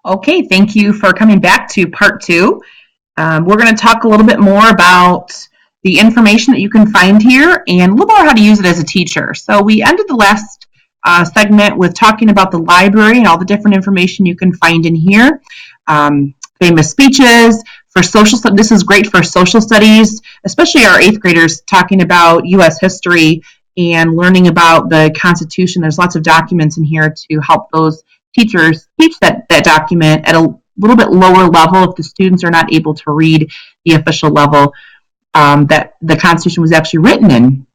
Okay, thank you for coming back to part two. We're going to talk a little bit more about the information that you can find here and a little more how to use it as a teacher. So we ended the last segment with talking about the library and all the different information you can find in here. Famous speeches for social studies. This is great for social studies, especially our eighth graders talking about U.S. history and learning about the Constitution. There's lots of documents in here to help those teachers teach that document at a little bit lower level if the students are not able to read the official level that the Constitution was actually written in.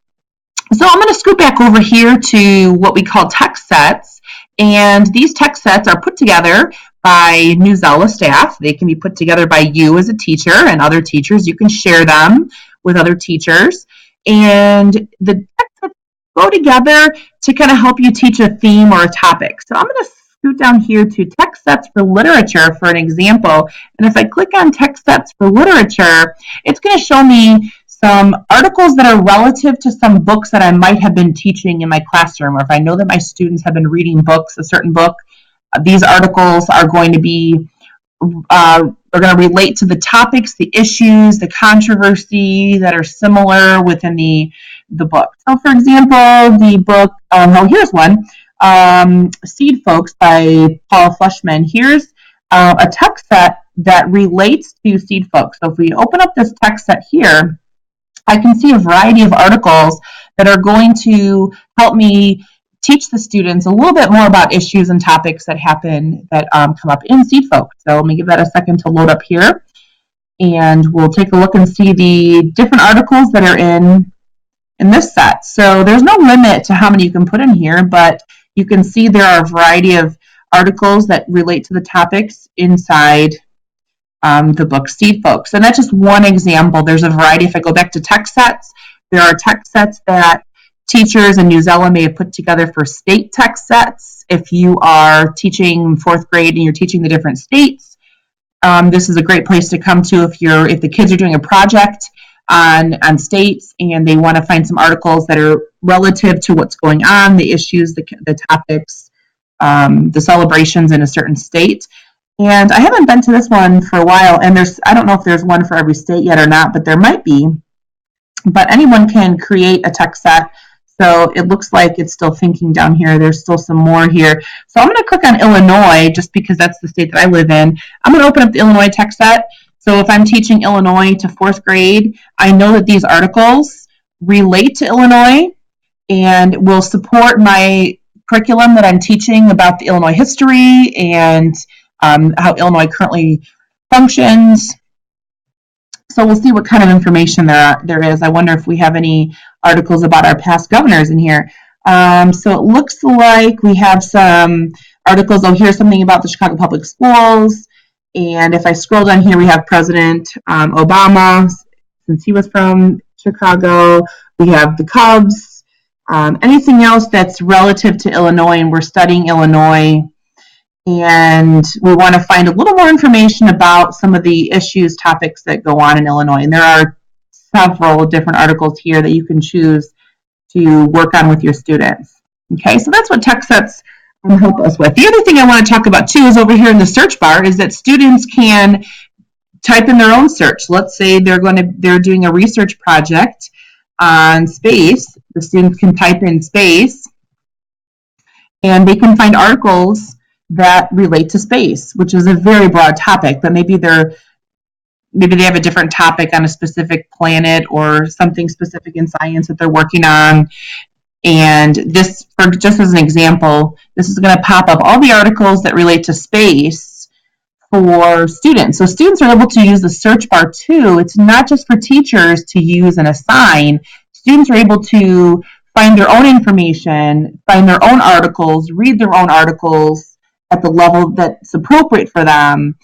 So I'm going to scoot back over here to what we call text sets. And these text sets are put together by Newsela staff. They can be put together by you as a teacher and other teachers. You can share them with other teachers. And the text sets go together to kind of help you teach a theme or a topic. So I'm going to scoot down here to text sets for literature for an example. And if I click on text sets for literature, it's going to show me some articles that are relative to some books that I might have been teaching in my classroom, or if I know that my students have been reading books, a certain book, these articles are going to be are going to relate to the topics, the issues, the controversy that are similar within the book. So, for example, the book, here's one, Seed Folks by Paul Fleischman. Here's a text set that relates to Seed Folks. So if we open up this text set here, I can see a variety of articles that are going to help me teach the students a little bit more about issues and topics that happen that come up in Seed Folks. So let me give that a second to load up here, and we'll take a look and see the different articles that are in this set. So there's no limit to how many you can put in here, but you can see there are a variety of articles that relate to the topics inside the book Seed Folks. And that's just one example. There's a variety. If I go back to text sets, there are text sets that teachers and Newsela may have put together for state text sets. If you are teaching fourth grade and you're teaching the different states, this is a great place to come to if the kids are doing a project on states and they want to find some articles that are relative to what's going on, the issues, the topics, the celebrations in a certain state. And I haven't been to this one for a while, and I don't know if there's one for every state yet or not, but there might be. But anyone can create a text set. So it looks like it's still thinking down here. There's still some more here. So I'm going to click on Illinois just because that's the state that I live in. I'm going to open up the Illinois text set. So if I'm teaching Illinois to fourth grade, I know that these articles relate to Illinois and will support my curriculum that I'm teaching about the Illinois history and how Illinois currently functions. So we'll see what kind of information there is. I wonder if we have any articles about our past governors in here. So it looks like we have some articles. Oh, here's something about the Chicago Public Schools. And if I scroll down here, we have President Obama, since he was from Chicago. We have the Cubs. Anything else that's relative to Illinois, and we're studying Illinois. And we want to find a little more information about some of the issues, topics that go on in Illinois. And there are several different articles here that you can choose to work on with your students. Okay, so that's what text sets help us with. The other thing I want to talk about too is over here in the search bar is that students can type in their own search. Let's say they're doing a research project on space. The students can type in space, and they can find articles that relate to space, which is a very broad topic, but maybe they have a different topic on a specific planet or something specific in science that they're working on. And this, just as an example, this is going to pop up all the articles that relate to space for students. So students are able to use the search bar too. It's not just for teachers to use and assign. Students are able to find their own information, find their own articles, read their own articles at the level that's appropriate for them.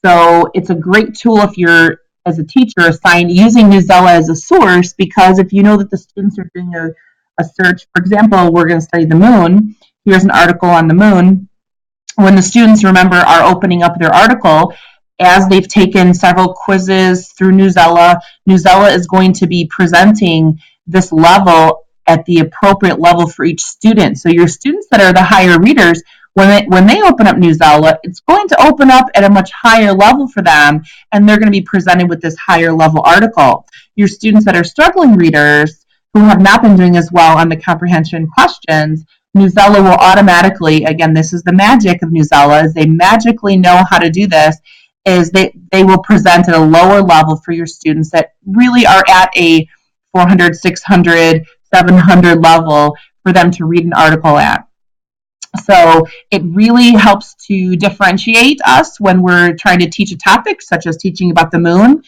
So it's a great tool if you're, as a teacher, assigned using Newsela as a source, because if you know that the students are doing a search, for example, we're going to study the moon. Here's an article on the moon. When the students, remember, are opening up their article, as they've taken several quizzes through Newsela, Newsela is going to be presenting this level at the appropriate level for each student. So your students that are the higher readers when they open up Newsela, it's going to open up at a much higher level for them, and they're going to be presented with this higher level article. Your students that are struggling readers who have not been doing as well on the comprehension questions, Newsela will automatically, again, this is the magic of Newsela, is they magically know how to do this, is they will present at a lower level for your students that really are at a 400, 600, 700 level for them to read an article at. So it really helps to differentiate us when we're trying to teach a topic, such as teaching about the moon.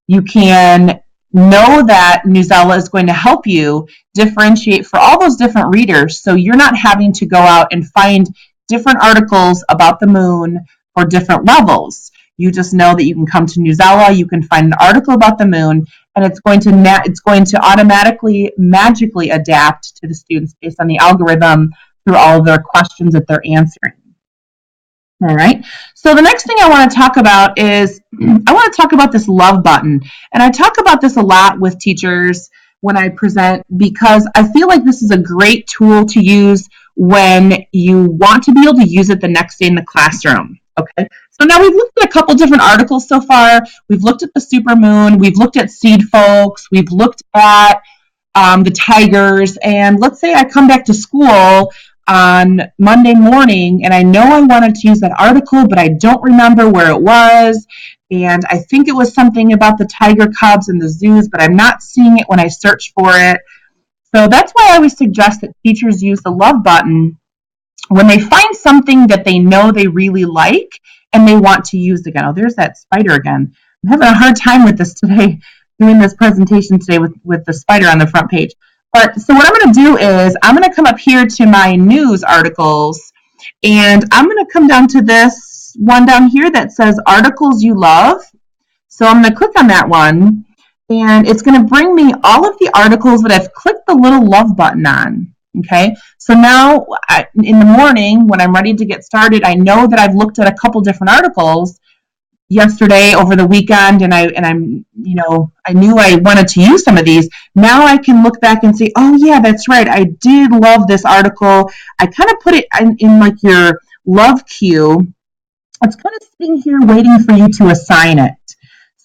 You can know that Newsela is going to help you differentiate for all those different readers, so you're not having to go out and find different articles about the moon for different levels. You just know that you can come to Newsela, you can find an article about the moon, and it's going to automatically, magically adapt to the students based on the algorithm through all of their questions that they're answering. All right. So the next thing I want to talk about is I want to talk about this love button. And I talk about this a lot with teachers when I present because I feel like this is a great tool to use when you want to be able to use it the next day in the classroom. Okay. So now we've looked at a couple different articles so far. We've looked at the supermoon. We've looked at seed folks. We've looked at the tigers. And let's say I come back to school on Monday morning and I know I wanted to use that article, but I don't remember where it was. And I think it was something about the tiger cubs and the zoos, but I'm not seeing it when I search for it. So that's why I always suggest that teachers use the love button when they find something that they know they really like and they want to use again. Oh, there's that spider again. I'm having a hard time with this today, doing this presentation today with the spider on the front page. But so what I'm going to do is I'm going to come up here to my news articles, and I'm going to come down to this one down here that says articles you love. So I'm going to click on that one, and it's going to bring me all of the articles that I've clicked the little love button on. Okay, so now in the morning when I'm ready to get started, I know that I've looked at a couple different articles yesterday over the weekend, and I'm I knew I wanted to use some of these. Now I can look back and say, oh yeah, that's right, I did love this article. I kind of put it in like your love queue. It's kind of sitting here waiting for you to assign it.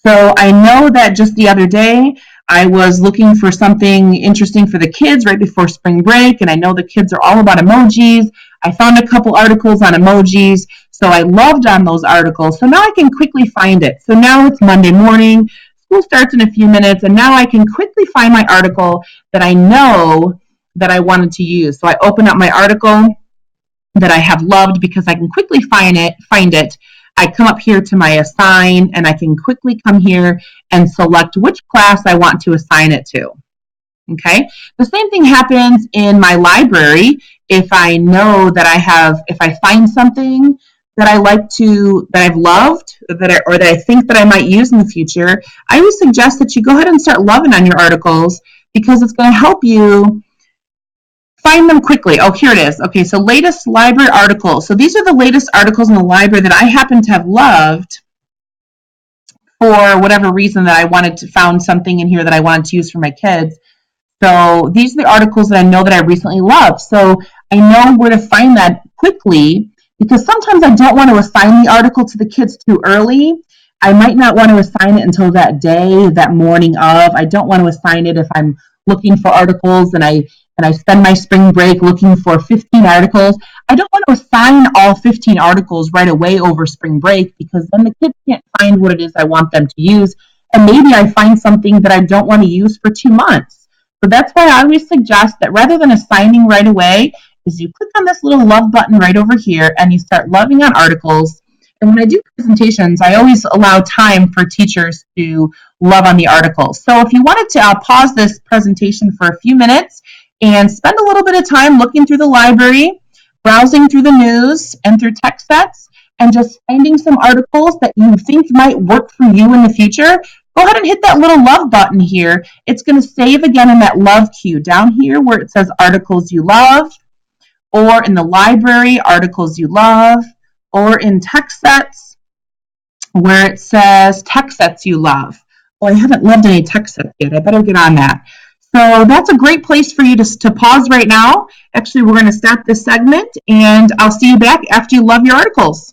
So I know that just the other day I was looking for something interesting for the kids right before spring break, and I know the kids are all about emojis. I found a couple articles on emojis, so I loved on those articles. So now I can quickly find it. So now it's Monday morning, school starts in a few minutes, and now I can quickly find my article that I know that I wanted to use. So I open up my article that I have loved because I can quickly find it. I come up here to my assign, and I can quickly come here and select which class I want to assign it to. Okay. The same thing happens in my library. If I know that if I find something that I like that I've loved, or that I think that I might use in the future, I would suggest that you go ahead and start loving on your articles because it's going to help you find them quickly. Oh, here it is. Okay, so latest library articles. So these are the latest articles in the library that I happen to have loved for whatever reason that I found something in here that I wanted to use for my kids. So these are the articles that I know that I recently loved. So I know where to find that quickly because sometimes I don't want to assign the article to the kids too early. I might not want to assign it until that day, that morning of. I don't want to assign it if I'm looking for articles and I spend my spring break looking for 15 articles. I don't want to assign all 15 articles right away over spring break because then the kids can't find what it is I want them to use. And maybe I find something that I don't want to use for 2 months. So that's why I always suggest that rather than assigning right away, is you click on this little love button right over here and you start loving on articles. And when I do presentations, I always allow time for teachers to love on the articles. So if you wanted to pause this presentation for a few minutes and spend a little bit of time looking through the library, browsing through the news and through text sets, and just finding some articles that you think might work for you in the future, go ahead and hit that little love button here. It's going to save again in that love queue down here where it says articles you love, or in the library, articles you love, or in text sets where it says text sets you love. Well, I haven't loved any text sets yet. I better get on that. So that's a great place for you to pause right now. Actually, we're going to stop this segment, and I'll see you back after you love your articles.